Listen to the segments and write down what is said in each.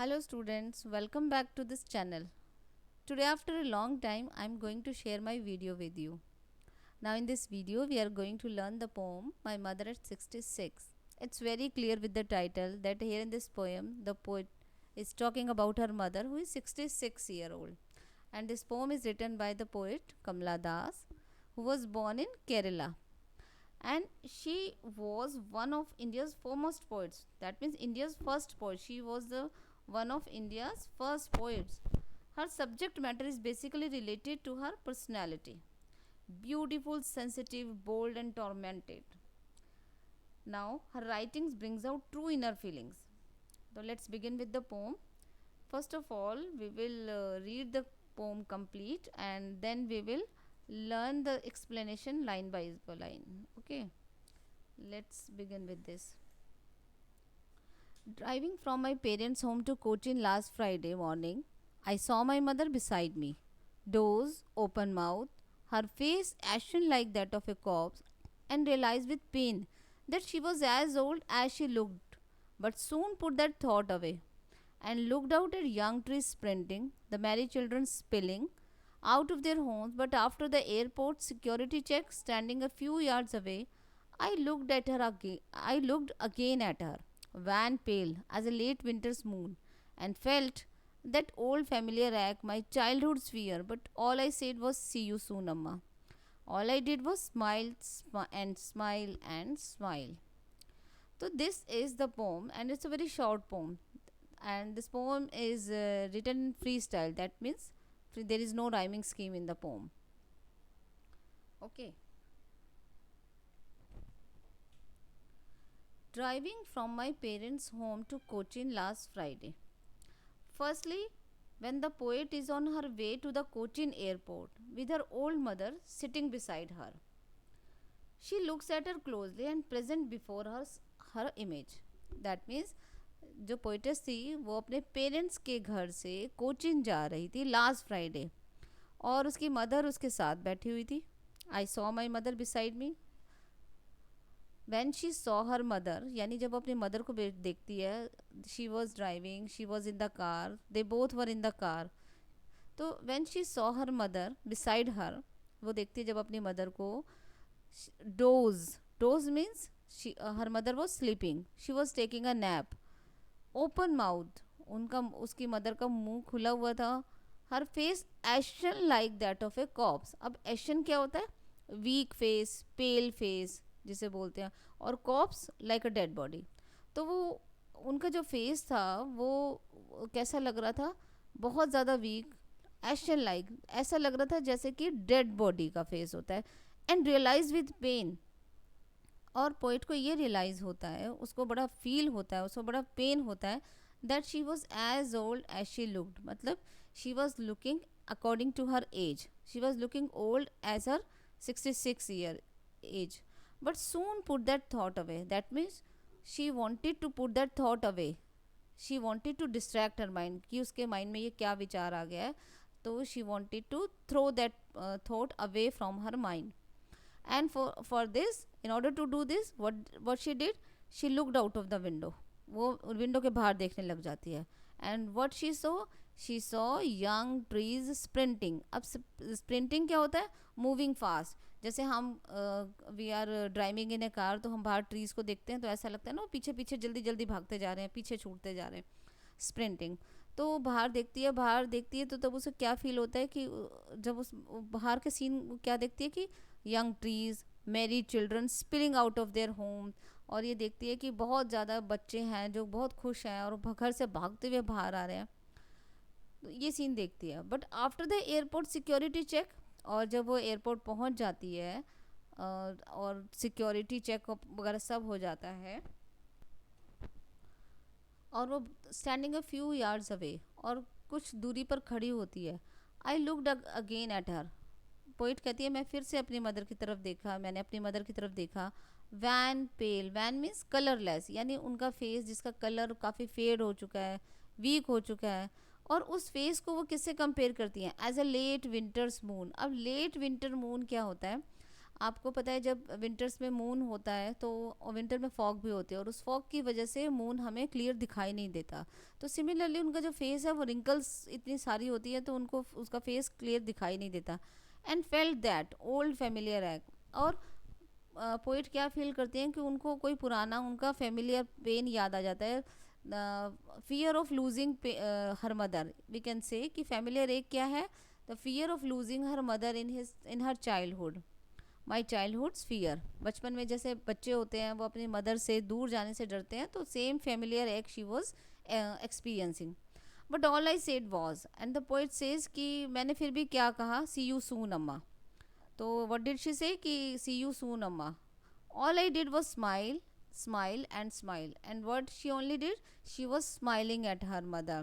Hello students, welcome back to this channel. Today after a long time I am going to share my video with you. Now in this video we are going to learn the poem My Mother at 66. It's very clear with the title that here in this poem the poet is talking about her mother who is 66-year-old. And this poem is written by the poet Kamala Das, who was born in Kerala, and she was one of India's foremost poets. That means India's first poet. She was the one of India's first poets. Her subject matter is basically related to her personality: beautiful, sensitive, bold, and tormented. Now her writings brings out true inner feelings. So let's begin with the poem. First of all, we will read the poem complete, and then we will learn the explanation line by line. Okay, let's begin with this. Driving from my parents' home to Cochin last Friday morning, I saw my mother beside me. Dozed, open mouthed, her face ashen like that of a corpse, and realized with pain that she was as old as she looked, but soon put that thought away and looked out at young trees sprinting, the merry children spilling out of their homes. But after the airport security check standing a few yards away, I looked at her again. I looked again at her, wan pale as a late winter's moon, and felt that old familiar ache, my childhood's fear. But all I said was, "See you soon, Amma." All I did was smile and smile and smile. So this is the poem, and it's a very short poem. And this poem is written in freestyle. That means there is no rhyming scheme in the poem. Okay. Driving from my parents' home to Cochin last Friday. Firstly, when the poet is on her way to the Cochin airport with her old mother sitting beside her, she looks at her closely and present before her image. That means जो poetess थी वो अपने parents के घर से कोचिन जा रही थी लास्ट फ्राइडे, और उसकी मदर उसके साथ बैठी हुई थी. I saw my mother beside me. When she saw her mother, यानी जब अपनी मदर को देखती है, she was driving, she was in the car, they both were in the car. तो when she saw her mother beside her, वो देखती है जब अपनी मदर को. Doze, doze means her mother was sleeping, she was taking a nap. Open mouth, उनका उसकी mother का मुंह खुला हुआ था. Her face ashen like that of a corpse. अब एशन क्या होता है? वीक फेस, पेल फेस जिसे बोलते हैं, और cops like a dead body. तो वो उनका जो फेस था वो कैसा लग रहा था? बहुत ज़्यादा वीक, एशन लाइक, ऐसा लग रहा था जैसे कि डेड बॉडी का फेस होता है. एंड रियलाइज विद पेन, और पोइट को ये रियलाइज़ होता है, उसको बड़ा फील होता है, उसको बड़ा पेन होता है that she was as old as she looked. मतलब she was looking according to her age, she was looking old age her 66 year age. But soon put that thought away. That means she wanted to put that thought away. She wanted to distract her mind, कि उसके mind में ये क्या विचार आ गया है. तो she wanted to throw that thought away from her mind. And for this, in order to do this, what she did, she looked out of the window. वो विंडो के बाहर देखने लग जाती है. And what she saw young trees sprinting. अब sprinting क्या होता है? moving fast. जैसे हम we are driving in a car, तो हम बाहर ट्रीज को देखते हैं तो ऐसा लगता है ना, पीछे पीछे जल्दी जल्दी भागते जा रहे हैं, पीछे छूटते जा रहे हैं. स्प्रिंटिंग. तो बाहर देखती है, बाहर देखती है, तो तब उसे क्या फील होता है कि जब उस बाहर के सीन क्या देखती है कि young trees, Mary children spilling out of their home. और ये देखती है कि बहुत ज़्यादा बच्चे हैं जो बहुत खुश हैं और घर से भागते हुए बाहर आ रहे हैं. तो ये सीन देखती है. But after the airport security check, और जब वो एयरपोर्ट पहुंच जाती है और सिक्योरिटी चेक वगैरह सब हो जाता है, और वो standing a few yards away, और कुछ दूरी पर खड़ी होती है. I looked again at her. Poet कहती है मैं फिर से अपनी मदर की तरफ देखा, मैंने अपनी मदर की तरफ देखा. वैन पेल, वैन मीन्स कलरलेस, यानी उनका फेस जिसका कलर काफ़ी फेड हो चुका है, वीक हो चुका है. और उस फेस को वो किससे कंपेयर करती हैं? As a late winter's moon. अब लेट विंटर मून क्या होता है? आपको पता है जब विंटर्स में मून होता है तो विंटर में फॉग भी होती है और उस फॉग की वजह से मून हमें क्लियर दिखाई नहीं देता। तो सिमिलरली उनका जो फेस है वो रिंकल्स इतनी सारी होती है तो उनको उसका फेस क्लियर दिखाई नहीं देता। And felt that old familiar act. और पोइट क्या फील करते हैं कि उनको कोई पुराना उनका फेमिलियर पेन याद आ जाता है। Fear of losing her mother, we can say कि फेमिलियर एक क्या है, the fear of losing her mother in her childhood. My childhood's fear, बचपन में जैसे बच्चे होते हैं वो अपनी मदर से दूर जाने से डरते हैं, तो सेम फेमिलियर एक she was experiencing. But all I said was, and the poet says कि मैंने फिर भी क्या कहा, सी यू सून अम्मा। तो व्हाट डिड शी से कि सी यू सून अम्मा। All I did was smile, smile and smile, and what she only did, she was smiling at her mother.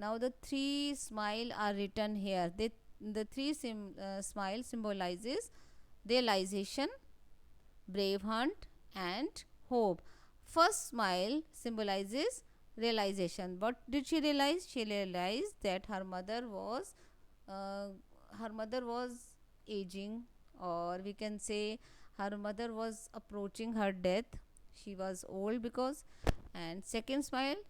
Now the three smile are written here. The three smile symbolizes realization, brave hunt, and hope. First smile symbolizes realization. What did she realize? She realized that uh, her mother was aging, or we can say her mother was approaching her death. She was old because. And second smile,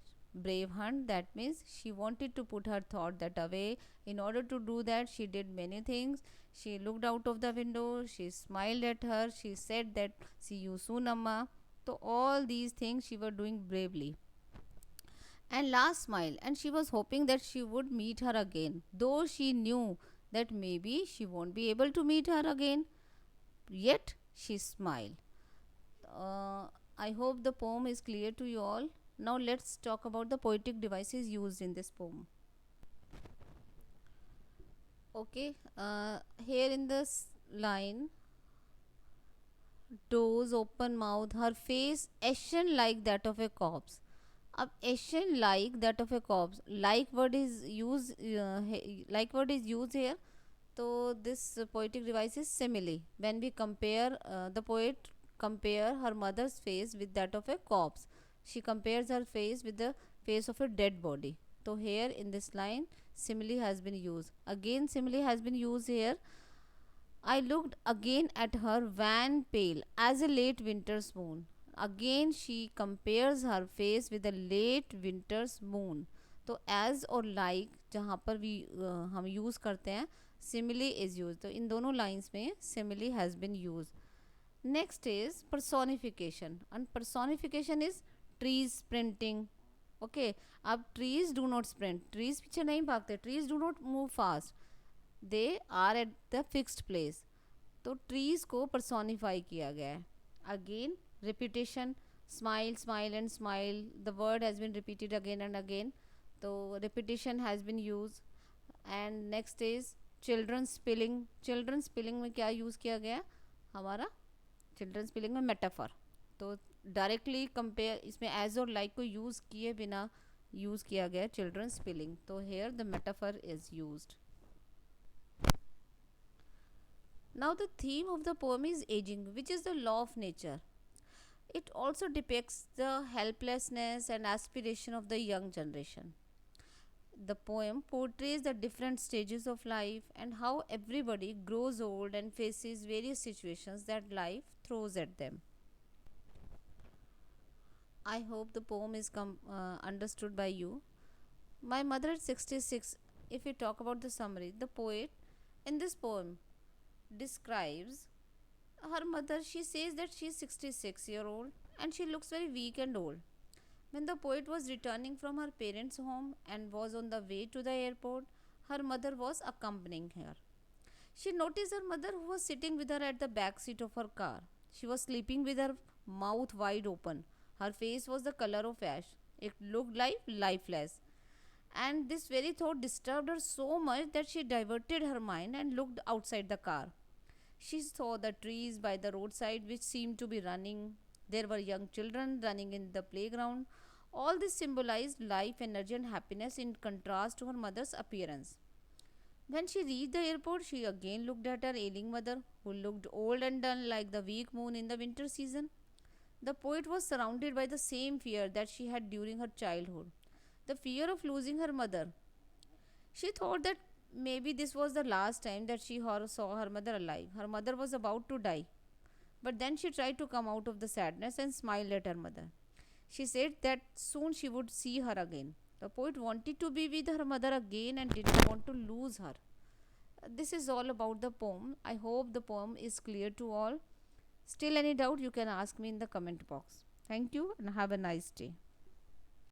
brave hunt, that means she wanted to put her thought that away. In order to do that, she did many things. She looked out of the window, she smiled at her, she said that see you soon amma. So all these things she was doing bravely. And last smile, and she was hoping that she would meet her again, though she knew that maybe she won't be able to meet her again, yet she smiled. uh, I hope the poem is clear to you all. Now let's talk about the poetic devices used in this poem. Okay, here in this line, doors open mouth, her face ashen like that of a corpse. अब ashen like that of a corpse, like word is used, like word is used here. So this poetic device is simile. When we compare, the poet compare her mother's face with that of a corpse. She compares her face with the face of a dead body. So here in this line, simile has been used. Again, simile has been used here. I looked again at her wan pale as a late winter's moon. Again she compares her face with a late winter's moon. तो as और like जहाँ पर भी हम use करते हैं simile is used. तो इन दोनों lines में simile has been used. Next is personification, and personification is trees sprinting. Okay, अब trees do not sprint, trees पीछे नहीं भागते, trees do not move fast, they are at the fixed place. तो trees को personify किया गया है. Again repetition, smile smile and smile, the word has been repeated again and again. तो repetition has been use. And next is children spilling. Children spilling में क्या use किया गया हमारा, चिल्ड्रन स्पिलिंग में मेटाफर. तो डायरेक्टली कंपेयर इसमें as और लाइक को यूज़ किए बिना यूज़ किया गया चिल्ड्रन स्पिलिंग. तो hair the metaphor is used. Now, the theme of the poem is aging, which is the law of nature. It also depicts the helplessness and aspiration of the young generation. The poem portrays the different stages of life and how everybody grows old and faces various situations that life throws at them. I hope the poem is understood by you. My mother at 66. If we talk about the summary, the poet in this poem describes her mother. She says that she is 66-year-old and she looks very weak and old. When the poet was returning from her parents' home and was on the way to the airport, her mother was accompanying her. She noticed her mother, who was sitting with her at the back seat of her car. She was sleeping with her mouth wide open. Her face was the color of ash. It looked like lifeless. And this very thought disturbed her so much that she diverted her mind and looked outside the car. She saw the trees by the roadside which seemed to be running. There were young children running in the playground. All this symbolized life, energy, and happiness in contrast to her mother's appearance. When she reached the airport, she again looked at her ailing mother, who looked old and dull like the weak moon in the winter season. The poet was surrounded by the same fear that she had during her childhood, the fear of losing her mother. She thought that maybe this was the last time that she saw her mother alive. Her mother was about to die. But then she tried to come out of the sadness and smiled at her mother. She said that soon she would see her again. The poet wanted to be with her mother again and didn't want to lose her. This is all about the poem. I hope the poem is clear to all. Still, any doubt, you can ask me in the comment box. Thank you and have a nice day.